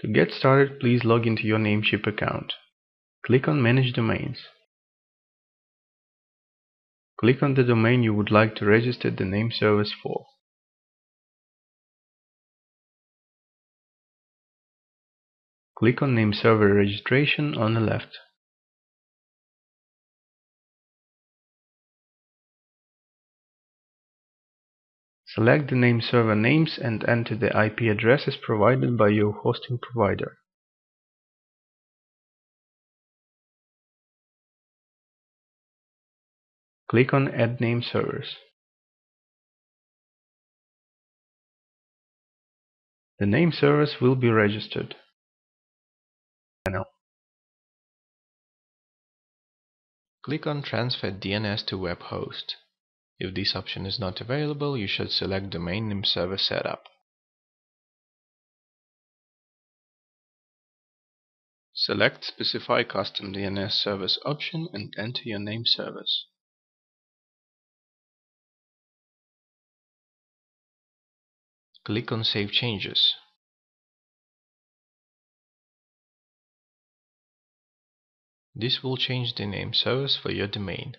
To get started, please log into your Namecheap account. Click on Manage Domains. Click on the domain you would like to register the name service for. Click on Name Server Registration on the left. Select the name server names and enter the IP addresses provided by your hosting provider. Click on Add Name Servers. The name servers will be registered. Click on Transfer DNS to web host. If this option is not available, you should select Domain Name Server Setup. Select Specify Custom DNS Service option and enter your name service. Click on Save Changes. This will change the name service for your domain.